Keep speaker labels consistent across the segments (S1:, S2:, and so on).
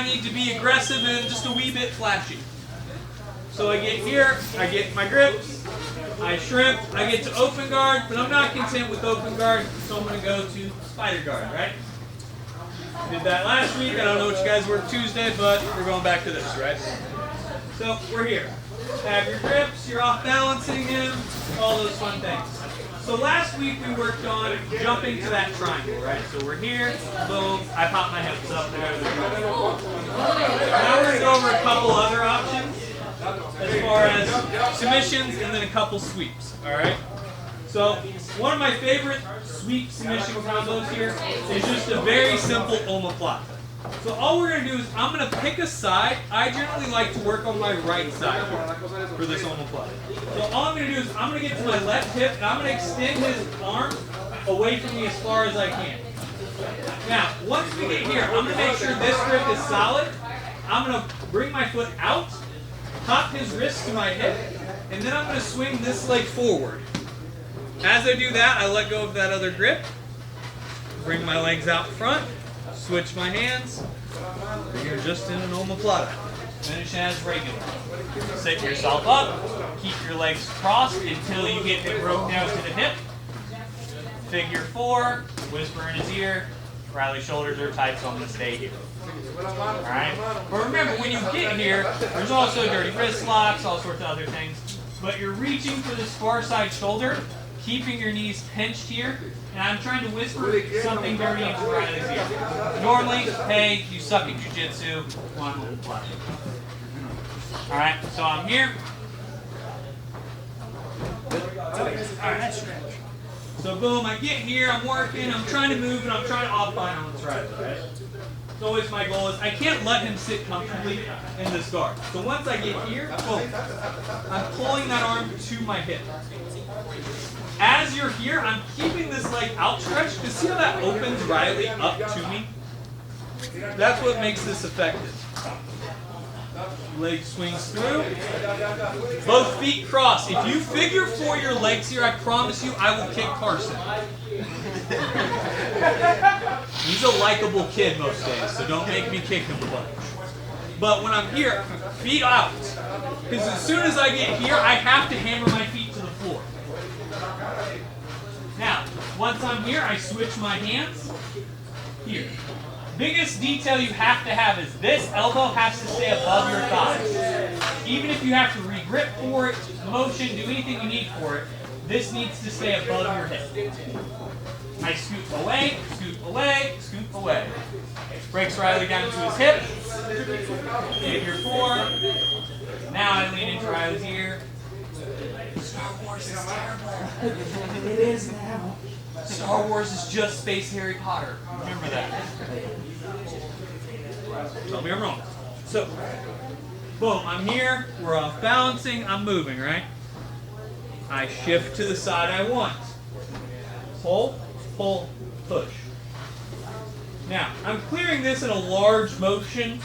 S1: I need to be aggressive and just a wee bit flashy. So I get here, I get my grips, I shrimp, I get to open guard, but I'm not content with open guard, so I'm going to go to spider guard, right? Did that last week. I don't know what you guys worked Tuesday, but we're going back to this, right? So we're here. Have your grips, you're off balancing him, all those fun things. So last week we worked on jumping to that triangle, right? So we're here, boom, I pop my hips up there. Now we're going to go over a couple other options as far as submissions and then a couple sweeps, all right? So one of my favorite sweep submission combos here is just a very simple omoplata. So all we're going to do is I'm going to pick a side. I generally like to work on my right side here for this omoplata. So all I'm going to do is I'm going to get to my left hip and I'm going to extend his arm away from me as far as I can. Now, once we get here, I'm going to make sure this grip is solid. I'm going to bring my foot out, pop his wrist to my hip, and then I'm going to swing this leg forward. As I do that, I let go of that other grip, bring my legs out front, switch my hands. You're just in an omoplata. Finish as regular. Sit yourself up, keep your legs crossed until you get it broke down to the hip. Figure 4, whisper in his ear. Riley's shoulders are tight, so I'm going to stay here. Alright? But remember, when you get here, there's also dirty wrist locks, all sorts of other things. But you're reaching for this far side shoulder, keeping your knees pinched here, and I'm trying to whisper something dirty into Riley's ear. Normally, hey, you suck at jiu-jitsu, one little flash. Alright, so I'm here. Alright, so boom, I get here, I'm working, I'm trying to move, and I'm trying to off-balance Riley, right? So always my goal is I can't let him sit comfortably in this guard. So once I get here, boom, I'm pulling that arm to my hip. As you're here, I'm keeping this leg outstretched. Because see how that opens Riley up to me? That's what makes this effective. Leg swings through. Both feet cross. If you figure 4 your legs here, I promise you I will kick Carson. He's a likable kid most days, so don't make me kick him a bunch. But when I'm here, feet out. Because as soon as I get here, I have to hammer my feet to the floor. Now, once I'm here, I switch my hands. Here. Biggest detail you have to have is this elbow has to stay above your thighs. Even if you have to re-grip for it, motion, do anything you need for it, this needs to stay above your hip. I scoop away, scoop away, scoop away. Breaks Riley down to his hip. Figure 4. Now I lean into Riley's ear. Star Wars is terrible. It is now. Star Wars is just space Harry Potter. Remember that. Tell me I'm wrong. So, boom, I'm here. We're off balancing. I'm moving, right? I shift to the side I want. Pull, pull, push. Now, I'm clearing this in a large motion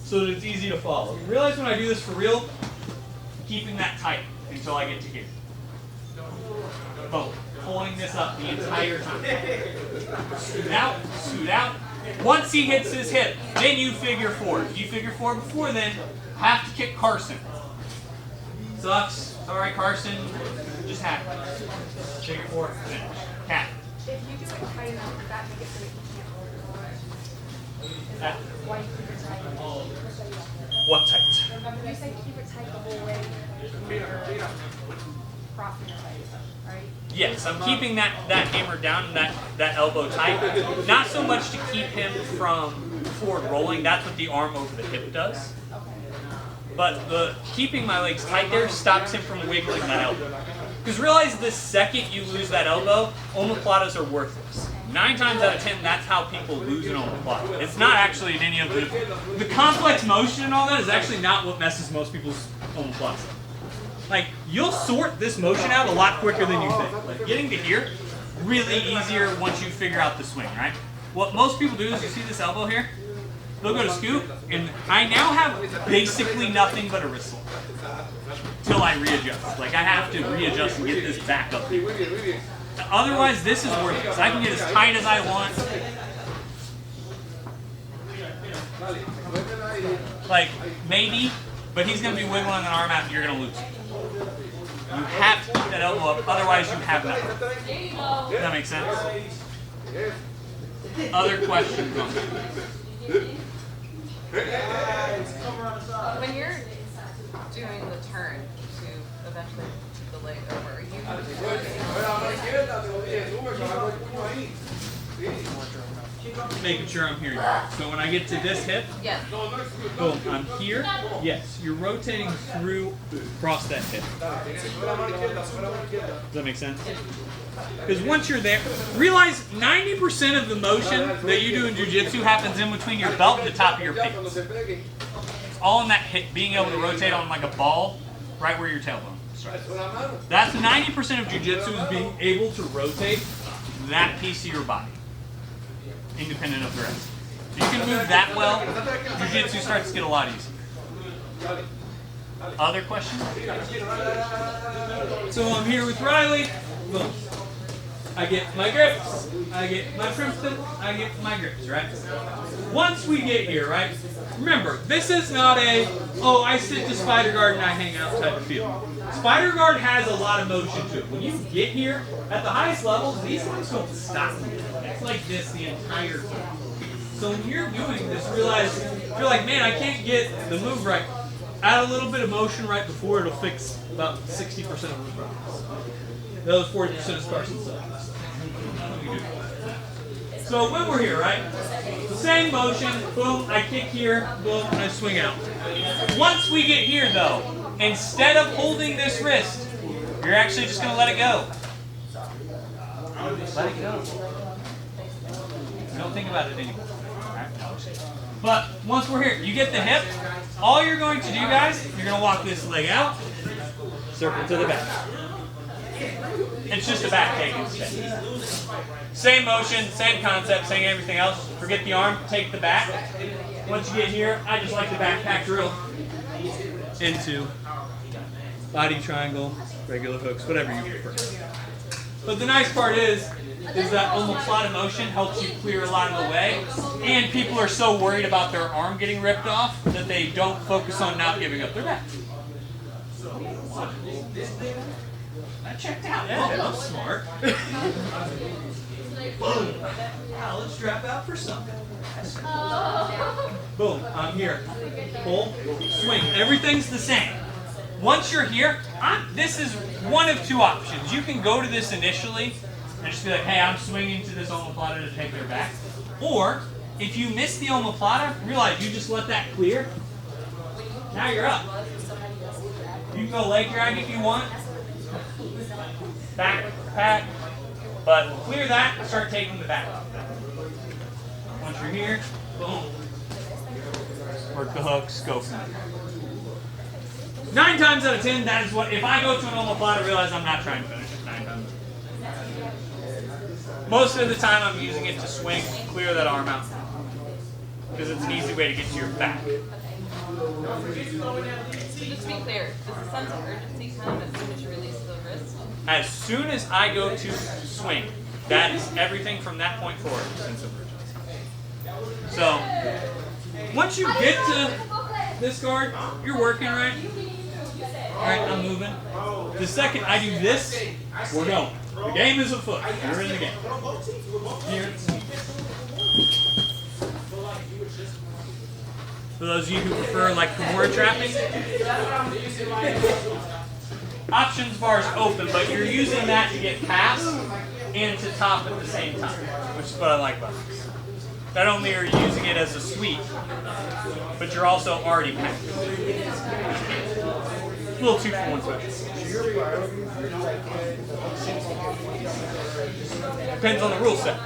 S1: so that it's easy to follow. You realize when I do this for real, I'm keeping that tight until I get to here. Boom. Pulling this up the entire time. Scoot out, scoot out. Once he hits his hip, then you figure 4. If you figure 4 before then, have to kick Carson. Sucks. Sorry, Carson. Just happens. Figure 4, finish. Cat.
S2: If you do it tight enough, does that make it so that you can't
S1: That.
S2: why you keep it tight?
S1: What tight?
S2: Remember you said keep it tight the whole way when you're crossing your legs, right?
S1: Yes, I'm keeping that hammer down and that elbow tight. Not so much to keep him from forward rolling. That's what the arm over the hip does. But the keeping my legs tight there stops him from wiggling that elbow. Because realize the second you lose that elbow, omoplatas are worthless. 9 times out of 10, that's how people lose an omoplata. It's not actually in any of the complex motion and all that is actually not what messes most people's omoplatas up. Like, you'll sort this motion out a lot quicker than you think. Like, getting to here, really easier once you figure out the swing, right? What most people do is, you see this elbow here? They'll go to scoop, and I now have basically nothing but a wrist lock. Till I readjust. Like, I have to readjust and get this back up here. Otherwise, this is worthless. I can get as tight as I want. Like, maybe, but he's going to be wiggling an arm out and you're going to lose. You have to keep that elbow up, otherwise you have nothing. Does that make sense? Other questions on that?
S3: When you're doing the turn to eventually tip the leg over, are you
S1: Making sure I'm hearing you. So when I get to this hip,
S3: yeah.
S1: boom, I'm here. Yes, you're rotating through across that hip. Does that make sense? Because once you're there, realize 90% of the motion that you do in jiu-jitsu happens in between your belt and the top of your pants. It's all in that hip, being able to rotate on like a ball right where your tailbone starts. That's 90% of jiu-jitsu, is being able to rotate that piece of your body, independent of the rest. If you can move that well, jiu-jitsu starts to get a lot easier. Other questions? So I'm here with Riley. Boom. I get my grips, I get my Princeton, I get my grips, right? Once we get here, right? Remember, this is not a, oh, I sit to spider guard and I hang out type of feel. Spider guard has a lot of motion to it. When you get here, at the highest levels, these things don't stop. It's like this the entire time. So when you're doing this, realize, if you're like, man, I can't get the move right, add a little bit of motion right before, it'll fix about 60% of the problems. The other 40% is Carson's stuff. So when we're here, right? Same motion, boom, I kick here, boom, I swing out. Once we get here though, instead of holding this wrist, you're actually just gonna let it go. Let it go. Don't think about it anymore. But once we're here, you get the hip, all you're going to do, guys, you're gonna walk this leg out, circle to the back. It's just a back take instead. Same motion, same concept, same everything else. Forget the arm, take the back. Once you get here, I just like the backpack drill into body triangle, regular hooks, whatever you prefer. But the nice part is that Omoplata motion helps you clear a lot of the way, and people are so worried about their arm getting ripped off that they don't focus on not giving up their back. That checked out. Yeah, I'm smart. Boom. Now let's drop out for something. Boom. I'm here. Pull. Swing. Everything's the same. Once you're here, this is one of two options. You can go to this initially and just be like, hey, I'm swinging to this Omoplata to take their back. Or, if you miss the Omoplata, realize you just let that clear. Now you're up. You can go leg drag if you want. Back, pat, but clear that and start taking the back. Once you're here, boom. Work the hooks, go from there. 9 times out of 10, that is what, if I go to an Omoplata, realize I'm not trying to finish it 9 times. Most of the time I'm using it to swing, clear that arm out. Because it's an easy way to get to your back.
S3: So just to be clear, does the sense of urgency come as soon as you release the wrist?
S1: As soon as I go to swing, that is everything from that point forward, sense of urgency. So, once you get to this guard, you're working, right? Alright, I'm moving. The second I do this, we're going. The game is afoot. You're in the game. Here. For those of you who prefer like Kimura trapping, options bar is open, but you're using that to get past and to top at the same time, which is what I like about this. Not only are you using it as a sweep, but you're also already packed. A little 2 for 1 special. Depends on the rule set.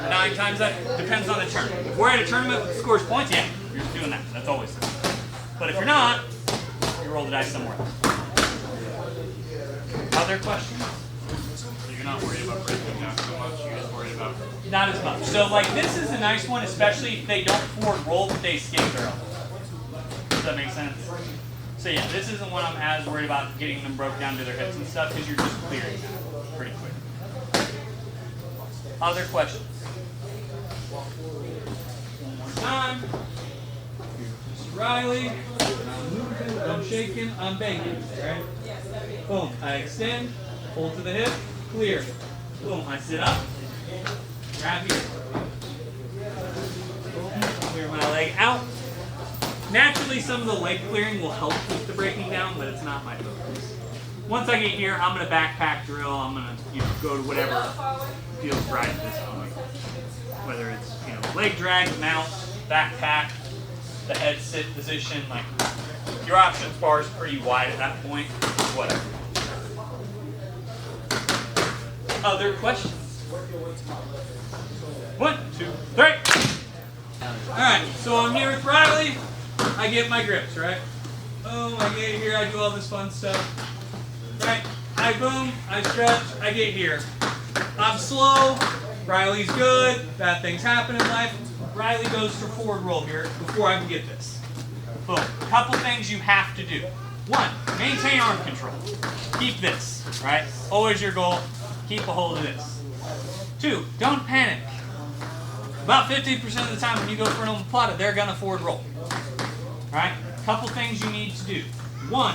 S1: 9 times that depends on the tournament. If we're at a tournament that scores points, yeah, you're just doing that. That's always the same. But if you're not, you roll the dice somewhere else. Other questions?
S4: You're not worried about breaking down so much, you're just worried about...
S1: Not as much. So like this is a nice one, especially if they don't forward roll, but they escape their elbow. Does that make sense? So yeah, this isn't one I'm as worried about getting them broke down to their hips and stuff, because you're just clearing that pretty quick. Other questions? One more time. Riley. I'm moving, I'm shaking, I'm banging. Right? Boom. I extend, hold to the hip, clear. Boom. I sit up, grab here. Clear my leg out. Naturally, some of the leg clearing will help keep the breaking down, but it's not my focus. Once I get here, I'm going to backpack drill. I'm going to go to whatever feels right at this point. Whether it's leg drag, mount, backpack, the head sit position. Like your options bar is pretty wide at that point. Whatever. Other questions? 1, 2, 3. All right. So I'm here with Riley. I get my grips, right? Boom, I get here, I do all this fun stuff. Right? I boom, I stretch, I get here. I'm slow, Riley's good, bad things happen in life. Riley goes for forward roll here before I can get this. Boom. A couple things you have to do. 1, maintain arm control. Keep this, right? Always your goal, keep a hold of this. 2, don't panic. About 50% of the time when you go for an omoplata, they're gonna forward roll. Right? Couple things you need to do. 1,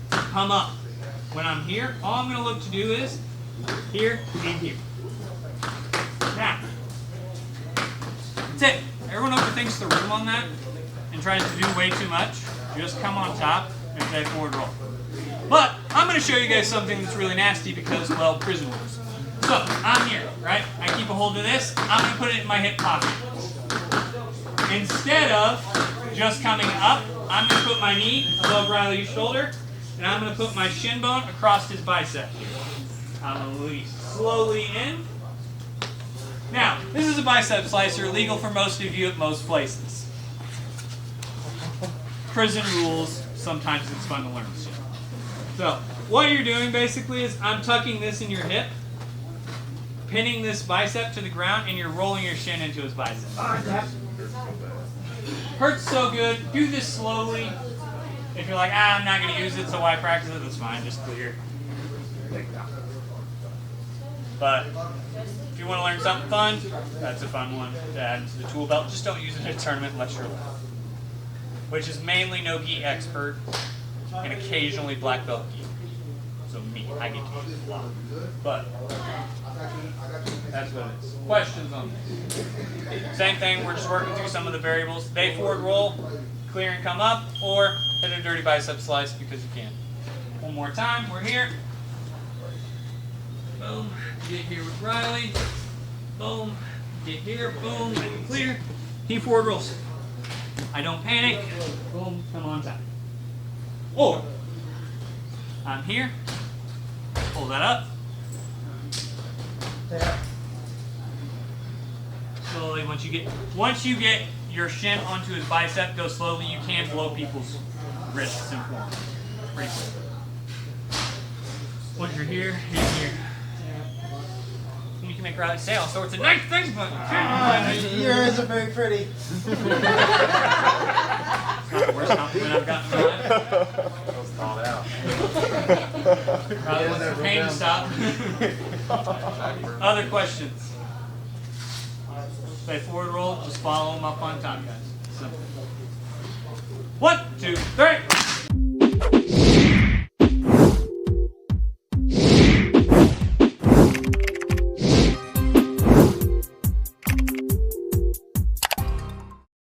S1: come up. When I'm here, all I'm going to look to do is here and here. Now, that's it. Everyone overthinks the room on that and tries to do way too much. Just come on top and say forward roll. But I'm going to show you guys something that's really nasty because, well, prison rules. So, I'm here, right? I keep a hold of this. I'm going to put it in my hip pocket. Instead of just coming up, I'm going to put my knee above Riley's shoulder, and I'm going to put my shin bone across his bicep. I'm going to release slowly in. Now, this is a bicep slicer, legal for most of you at most places. Prison rules, sometimes it's fun to learn shit. So, what you're doing basically is I'm tucking this in your hip, pinning this bicep to the ground, and you're rolling your shin into his bicep. Hurts so good. Do this slowly. If you're like, I'm not going to use it, so why practice it? That's fine. Just clear. But if you want to learn something fun, that's a fun one to add to the tool belt. Just don't use it in a tournament unless you're allowed. Which is mainly no-gi expert and occasionally black belt gi. So me, I get to use it a lot. But that's what it is. Questions on this? Same thing, we're just working through some of the variables. They forward roll, clear and come up, or hit a dirty bicep slice because you can. One more time, we're here. Boom, get here with Riley. Boom, get here, boom, and clear. He forward rolls. I don't panic. Boom, come on time. Or, I'm here, pull that up. Slowly, once you get your shin onto his bicep, go slowly. You can blow people's wrists and forearms. Pretty quick. Once you're here, he's here. You can make Riley say all sorts of nice things, but
S5: yours are very pretty.
S1: It's not the worst compliment I've gotten in my life.
S5: Those thawed out.
S1: Riley wants the pain to stop. Other questions? Say forward roll, just follow them up on top, guys. Simple. 1, 2, 3.